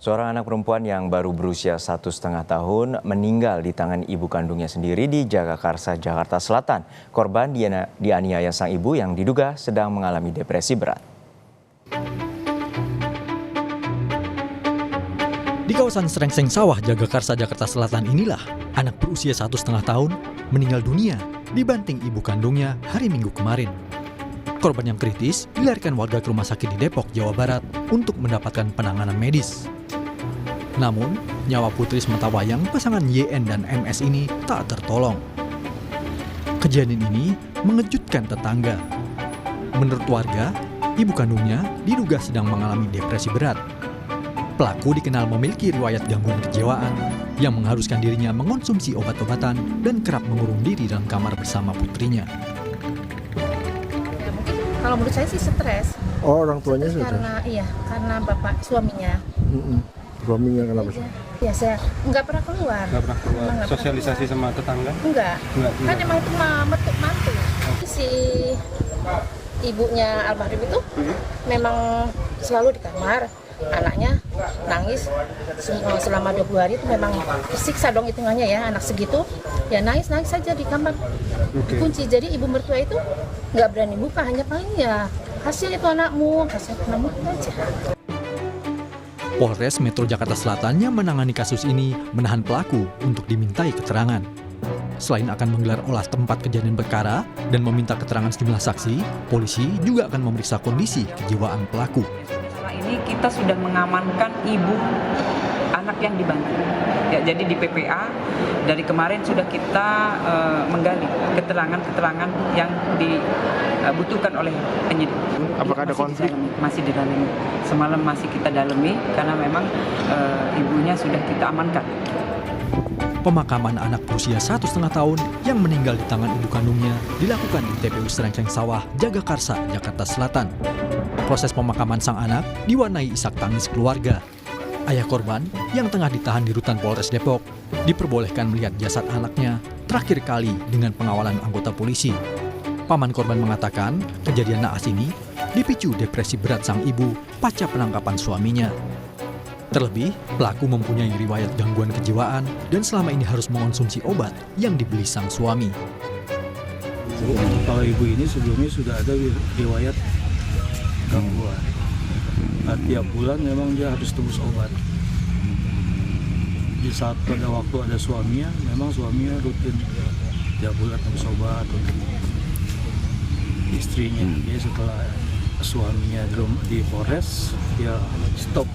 Seorang anak perempuan yang baru berusia 1,5 tahun meninggal di tangan ibu kandungnya sendiri di Jagakarsa, Jakarta Selatan. Korban dianiaya sang ibu yang diduga sedang mengalami depresi berat. Di kawasan Srengseng Sawah, Jagakarsa, Jakarta Selatan inilah anak berusia 1,5 tahun meninggal dunia dibanting ibu kandungnya hari Minggu kemarin. Korban yang kritis dilarikan warga ke rumah sakit di Depok, Jawa Barat untuk mendapatkan penanganan medis. Namun, nyawa putri sematawayang pasangan YN dan MS ini tak tertolong. Kejadian ini mengejutkan tetangga. Menurut warga, ibu kandungnya diduga sedang mengalami depresi berat. Pelaku dikenal memiliki riwayat gangguan kejiwaan yang mengharuskan dirinya mengonsumsi obat-obatan dan kerap mengurung diri dalam kamar bersama putrinya. Kalau menurut saya sih stres. Oh, orang tuanya sudah? Karena bapak suaminya. Suaminya kenapa sih? Ya, saya nggak pernah keluar. Nggak pernah keluar. Sosialisasi sama tetangga? Enggak. Kan emang itu mantu. Si ibunya almarhum itu memang selalu di kamar. Anaknya nangis selama 20 hari itu memang tersiksa dong hitungannya ya, anak segitu ya nangis saja di kamar dikunci. Jadi ibu mertua itu nggak berani buka, hanya paling ya hasil itu anakmu aja. Polres Metro Jakarta Selatan yang menangani kasus ini menahan pelaku untuk dimintai keterangan. Selain akan menggelar olah tempat kejadian perkara dan meminta keterangan sejumlah saksi, polisi juga akan memeriksa kondisi kejiwaan pelaku. Ini kita sudah mengamankan ibu anak yang dibantu. Ya, jadi di PPA dari kemarin sudah kita menggali keterangan-keterangan yang dibutuhkan oleh penyidik. Apakah ada konflik? Masih didalami. Semalam masih kita dalami karena memang ibunya sudah kita amankan. Pemakaman anak berusia 1,5 tahun yang meninggal di tangan ibu kandungnya dilakukan di TPU Srengseng Sawah, Jagakarsa, Jakarta Selatan. Proses pemakaman sang anak diwarnai isak tangis keluarga. Ayah korban yang tengah ditahan di rutan Polres Depok diperbolehkan melihat jasad anaknya terakhir kali dengan pengawalan anggota polisi. Paman korban mengatakan kejadian naas ini dipicu depresi berat sang ibu pasca penangkapan suaminya. Terlebih, pelaku mempunyai riwayat gangguan kejiwaan dan selama ini harus mengonsumsi obat yang dibeli sang suami. Kalau ibu ini sebelumnya sudah ada riwayat gangguan. Tiap bulan memang dia harus tebus obat. Di saat pada waktu ada suaminya, memang suaminya rutin tiap bulan tebus obat untuk istrinya. Dia setelah suaminya di Polres, dia stop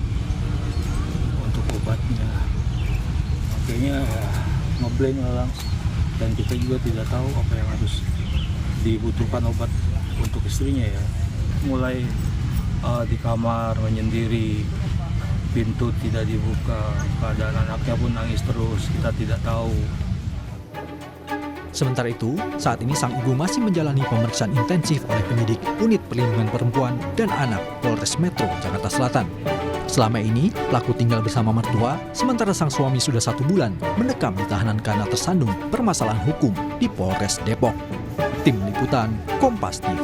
untuk obatnya. Makanya ya, ngeblank langsung. Dan kita juga tidak tahu apa yang harus dibutuhkan obat untuk istrinya ya. Mulai di kamar menyendiri, pintu tidak dibuka, keadaan anaknya pun nangis terus, kita tidak tahu. Sementara itu, saat ini sang ibu masih menjalani pemeriksaan intensif oleh penyidik Unit Perlindungan Perempuan dan Anak Polres Metro Jakarta Selatan. Selama ini, pelaku tinggal bersama mertua, sementara sang suami sudah 1 bulan mendekam di tahanan karena tersandung permasalahan hukum di Polres Depok. Tim Liputan, Kompas TV.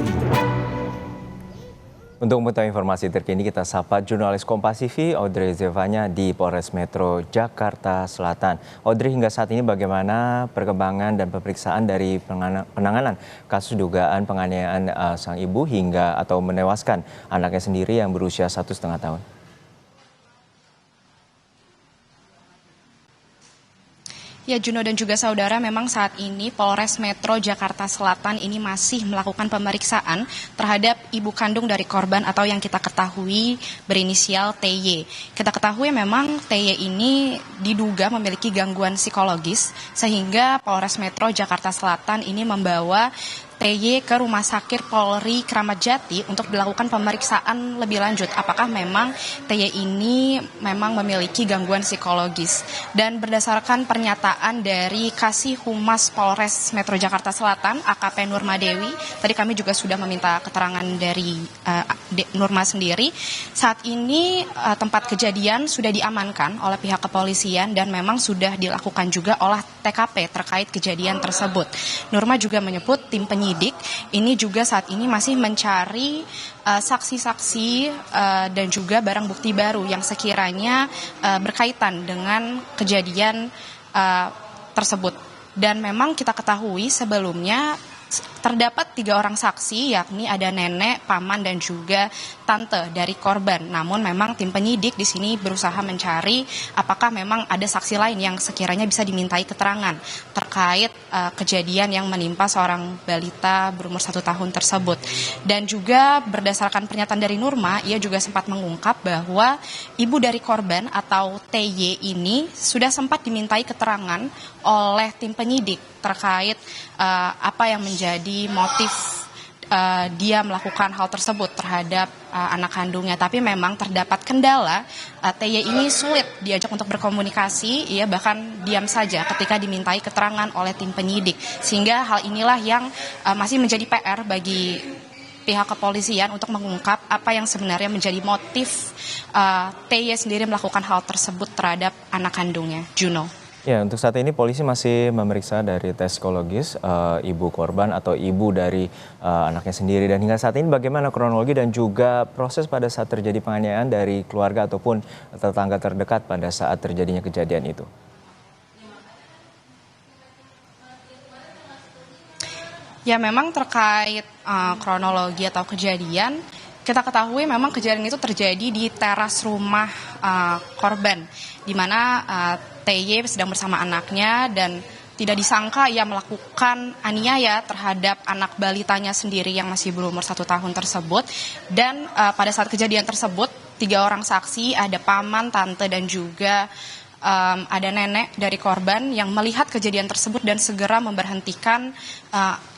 Untuk mengetahui informasi terkini kita sapa jurnalis Kompas TV Audrey Zevanya di Polres Metro Jakarta Selatan. Audrey, hingga saat ini bagaimana perkembangan dan pemeriksaan dari penanganan kasus dugaan penganiayaan sang ibu hingga atau menewaskan anaknya sendiri yang berusia 1,5 tahun? Ya, Juno dan juga saudara, memang saat ini Polres Metro Jakarta Selatan ini masih melakukan pemeriksaan terhadap ibu kandung dari korban atau yang kita ketahui berinisial TY. Kita ketahui memang TY ini diduga memiliki gangguan psikologis sehingga Polres Metro Jakarta Selatan ini membawa TY ke Rumah Sakit Polri Kramat Jati untuk dilakukan pemeriksaan lebih lanjut. Apakah memang TY ini memang memiliki gangguan psikologis. Dan berdasarkan pernyataan dari Kasih Humas Polres Metro Jakarta Selatan, AKP Nurma Dewi, tadi kami juga sudah meminta keterangan dari Nurma sendiri. Saat ini tempat kejadian sudah diamankan oleh pihak kepolisian dan memang sudah dilakukan juga olah TKP terkait kejadian tersebut. Nurma juga menyebut tim penyidik penyidik ini juga saat ini masih mencari saksi-saksi dan juga barang bukti baru yang sekiranya berkaitan dengan kejadian tersebut. Dan memang kita ketahui sebelumnya terdapat 3 orang saksi, yakni ada nenek, paman, dan juga tante dari korban. Namun memang tim penyidik di sini berusaha mencari apakah memang ada saksi lain yang sekiranya bisa dimintai keterangan terkait kejadian yang menimpa seorang balita berumur 1 tahun tersebut. Dan juga berdasarkan pernyataan dari Nurma, ia juga sempat mengungkap bahwa ibu dari korban atau TY ini sudah sempat dimintai keterangan oleh tim penyidik terkait apa yang menjadi motif dia melakukan hal tersebut terhadap anak kandungnya. Tapi memang terdapat kendala, TY ini sulit diajak untuk berkomunikasi, ia bahkan diam saja ketika dimintai keterangan oleh tim penyidik. Sehingga hal inilah yang masih menjadi PR bagi pihak kepolisian untuk mengungkap apa yang sebenarnya menjadi motif TY sendiri melakukan hal tersebut terhadap anak kandungnya. Juno. Ya, untuk saat ini polisi masih memeriksa dari tes psikologis ibu korban atau ibu dari anaknya sendiri. Dan hingga saat ini bagaimana kronologi dan juga proses pada saat terjadi penganiayaan dari keluarga ataupun tetangga terdekat pada saat terjadinya kejadian itu? Ya, memang terkait kronologi atau kejadian, kita ketahui memang kejadian itu terjadi di teras rumah korban, di mana TY sedang bersama anaknya dan tidak disangka ia melakukan aniaya terhadap anak balitanya sendiri yang masih berumur 1 tahun tersebut. Dan pada saat kejadian tersebut, 3 orang saksi, ada paman, tante, dan juga ada nenek dari korban yang melihat kejadian tersebut dan segera memberhentikan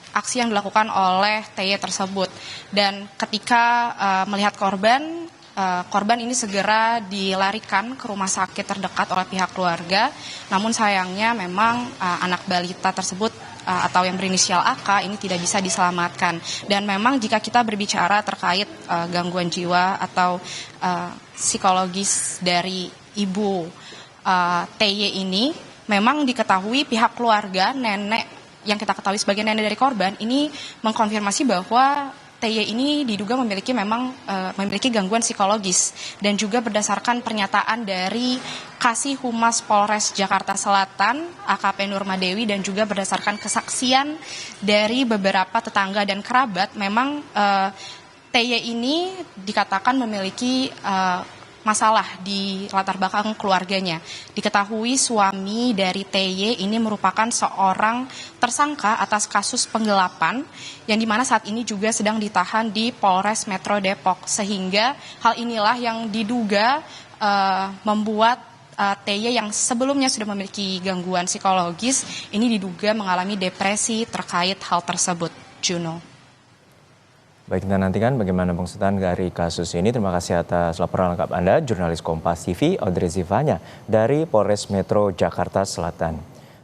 aksi yang dilakukan oleh TY tersebut. Dan ketika melihat korban ini segera dilarikan ke rumah sakit terdekat oleh pihak keluarga. Namun sayangnya memang anak balita tersebut atau yang berinisial AK ini tidak bisa diselamatkan. Dan memang jika kita berbicara terkait gangguan jiwa atau psikologis dari ibu TY ini, memang diketahui pihak keluarga, nenek yang kita ketahui sebagai nenek dari korban ini mengkonfirmasi bahwa TY ini diduga memiliki gangguan psikologis. Dan juga berdasarkan pernyataan dari Kasih Humas Polres Jakarta Selatan AKP Nurma Dewi dan juga berdasarkan kesaksian dari beberapa tetangga dan kerabat, memang TY ini dikatakan memiliki masalah di latar belakang keluarganya. Diketahui suami dari TY ini merupakan seorang tersangka atas kasus penggelapan yang dimana saat ini juga sedang ditahan di Polres Metro Depok. Sehingga hal inilah yang diduga membuat TY yang sebelumnya sudah memiliki gangguan psikologis ini diduga mengalami depresi terkait hal tersebut. Juno. Baik, kita nantikan bagaimana pengusutan dari kasus ini. Terima kasih atas laporan lengkap Anda, jurnalis Kompas TV Audrey Zivanya dari Polres Metro Jakarta Selatan.